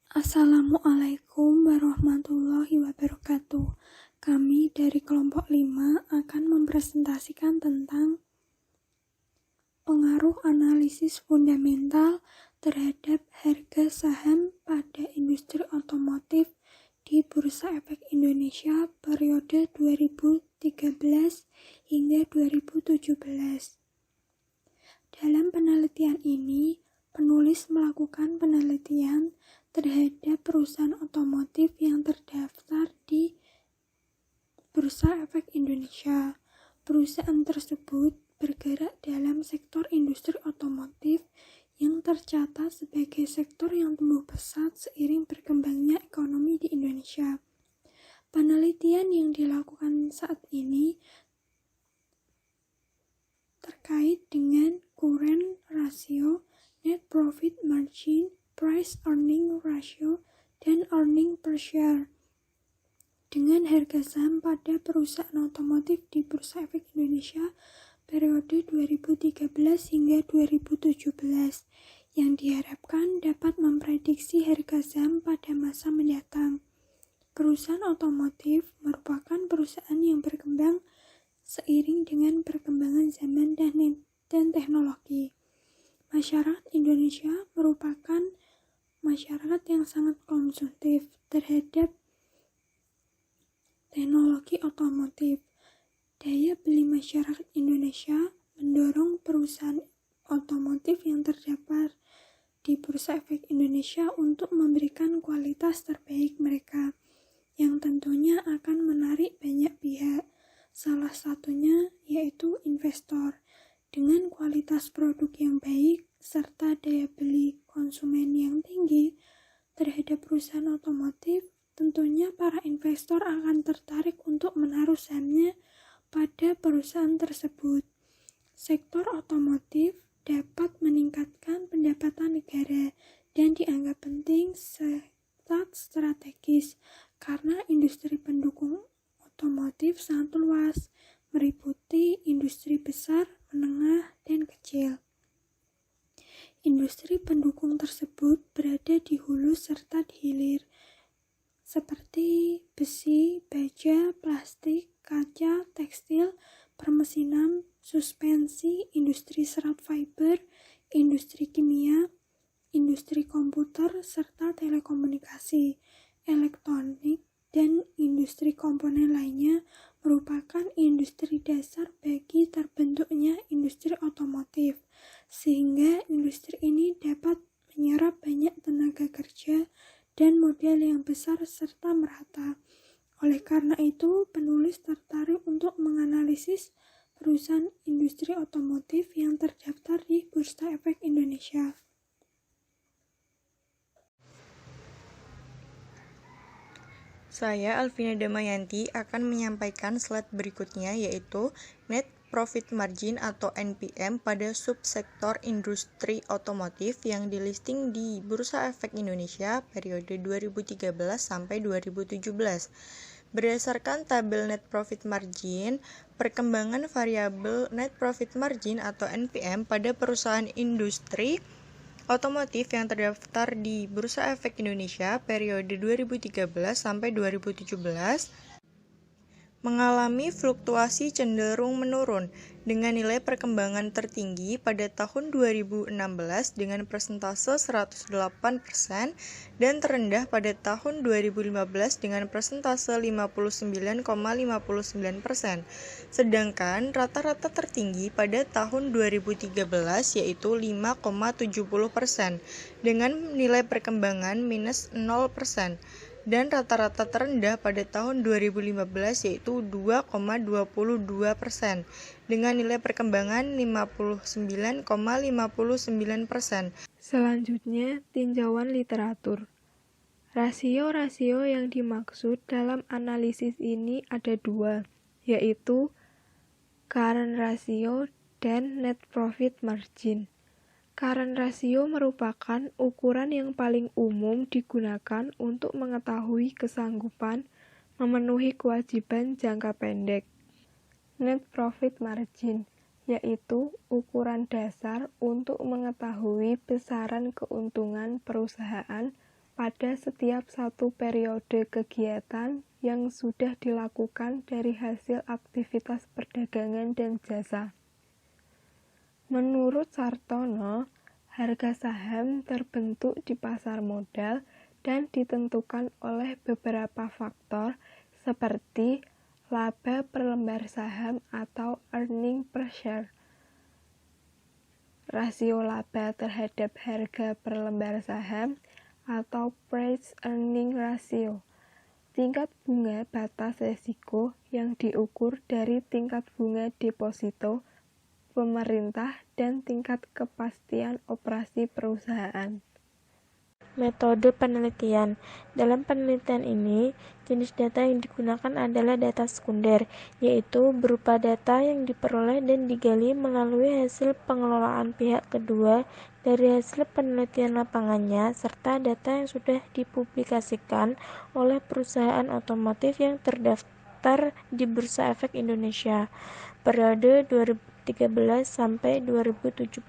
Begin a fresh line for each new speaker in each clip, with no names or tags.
Assalamualaikum warahmatullahi wabarakatuh. Kami dari kelompok 5 akan mempresentasikan tentang pengaruh analisis fundamental terhadap harga saham pada industri otomotif di Bursa Efek Indonesia periode 2013 hingga 2017. Dalam penelitian ini, penulis melakukan penelitian terhadap perusahaan otomotif yang terdaftar di Bursa Efek Indonesia. Perusahaan tersebut bergerak dalam sektor industri otomotif yang tercatat sebagai sektor yang tumbuh pesat seiring berkembangnya ekonomi di Indonesia. Penelitian yang dilakukan saat ini terkait dengan current ratio, net profit margin, price earning ratio, dan earning per share. Dengan harga saham pada perusahaan otomotif di Bursa Efek Indonesia periode 2013 hingga 2017 yang diharapkan dapat memprediksi harga saham pada masa mendatang. Perusahaan otomotif merupakan perusahaan yang berkembang seiring dengan perkembangan zaman dan teknologi. Masyarakat Indonesia merupakan masyarakat yang sangat konsumtif terhadap teknologi otomotif. Daya beli masyarakat Indonesia mendorong perusahaan otomotif yang terdapat di Bursa Efek Indonesia untuk memberikan kualitas terbaik mereka, yang tentunya akan menarik banyak pihak. Salah satunya yaitu investor. Dengan kualitas produk yang baik serta daya beli konsumen yang tinggi terhadap perusahaan otomotif, tentunya para investor akan tertarik untuk menaruh sahamnya pada perusahaan tersebut. Sektor otomotif dapat meningkatkan pendapatan negara dan dianggap penting serta strategis karena industri pendukung otomotif sangat luas, meliputi industri besar, menengah, dan kecil. Industri pendukung tersebut berada di hulu serta di hilir, seperti besi, baja, plastik, kaca, tekstil, permesinan, suspensi, industri serat fiber, industri kimia, industri komputer, serta telekomunikasi, elektronik, dan industri komponen lainnya merupakan industri dasar bagi terbentuknya industri otomotif, sehingga industri ini dapat menyerap banyak tenaga kerja dan modal yang besar serta merata. Oleh karena itu, penulis tertarik untuk menganalisis perusahaan industri otomotif yang terdaftar di Bursa Efek Indonesia.
Saya, Alvina Damayanti, akan menyampaikan slide berikutnya, yaitu Net Profit Margin atau NPM pada subsektor industri otomotif yang dilisting di Bursa Efek Indonesia periode 2013 sampai 2017. Berdasarkan tabel Net Profit Margin, perkembangan variabel Net Profit Margin atau NPM pada perusahaan industri otomotif yang terdaftar di Bursa Efek Indonesia periode 2013 sampai 2017 mengalami fluktuasi cenderung menurun dengan nilai perkembangan tertinggi pada tahun 2016 dengan persentase 108% dan terendah pada tahun 2015 dengan persentase 59,59%. Sedangkan rata-rata tertinggi pada tahun 2013 yaitu 5,70% dengan nilai perkembangan minus 0%. Dan rata-rata terendah pada tahun 2015 yaitu 2,22% dengan nilai perkembangan 59,59%.
Selanjutnya, tinjauan literatur. Rasio-rasio yang dimaksud dalam analisis ini ada dua, yaitu current ratio dan net profit margin. Current ratio merupakan ukuran yang paling umum digunakan untuk mengetahui kesanggupan memenuhi kewajiban jangka pendek. Net profit margin, yaitu ukuran dasar untuk mengetahui besaran keuntungan perusahaan pada setiap satu periode kegiatan yang sudah dilakukan dari hasil aktivitas perdagangan dan jasa. Menurut Sartono, harga saham terbentuk di pasar modal dan ditentukan oleh beberapa faktor seperti laba per lembar saham atau earning per share, rasio laba terhadap harga per lembar saham atau price earning ratio, tingkat bunga batas resiko yang diukur dari tingkat bunga deposito pemerintah dan tingkat kepastian operasi perusahaan.
Metode penelitian. Dalam penelitian ini, jenis data yang digunakan adalah data sekunder, yaitu berupa data yang diperoleh dan digali melalui hasil pengelolaan pihak kedua dari hasil penelitian lapangannya, serta data yang sudah dipublikasikan oleh perusahaan otomotif yang terdaftar di Bursa Efek Indonesia periode 2013 sampai 2017.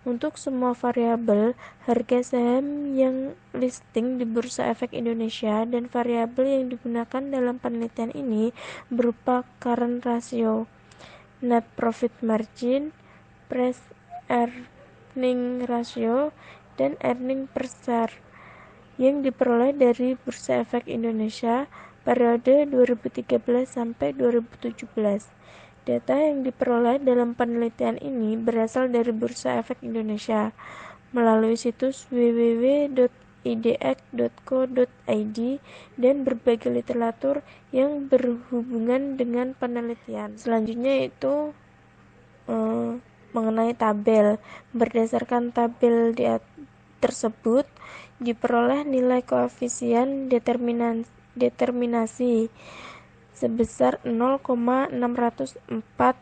Untuk semua variabel harga saham yang listing di Bursa Efek Indonesia dan variabel yang digunakan dalam penelitian ini berupa current ratio, net profit margin, price earning ratio, dan earning per share yang diperoleh dari Bursa Efek Indonesia periode 2013 sampai 2017. Data yang diperoleh dalam penelitian ini berasal dari Bursa Efek Indonesia melalui situs www.idx.co.id dan berbagai literatur yang berhubungan dengan penelitian. Selanjutnya yaitu mengenai tabel. Berdasarkan tabel tersebut diperoleh nilai koefisien determinasi sebesar 0,604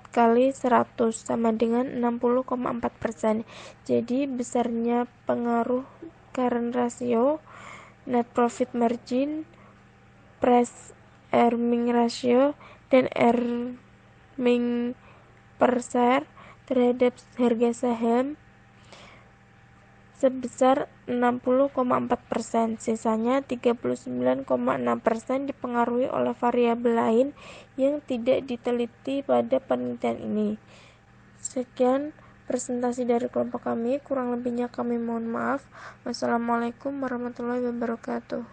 kali 100 sama dengan 60,4%. Jadi besarnya pengaruh current ratio, net profit margin, price earning ratio, dan earning per share terhadap harga saham sebesar 60,4%, sisanya 39,6% dipengaruhi oleh variabel lain yang tidak diteliti pada penelitian ini. Sekian presentasi dari kelompok kami, kurang lebihnya kami mohon maaf. Wassalamualaikum warahmatullahi wabarakatuh.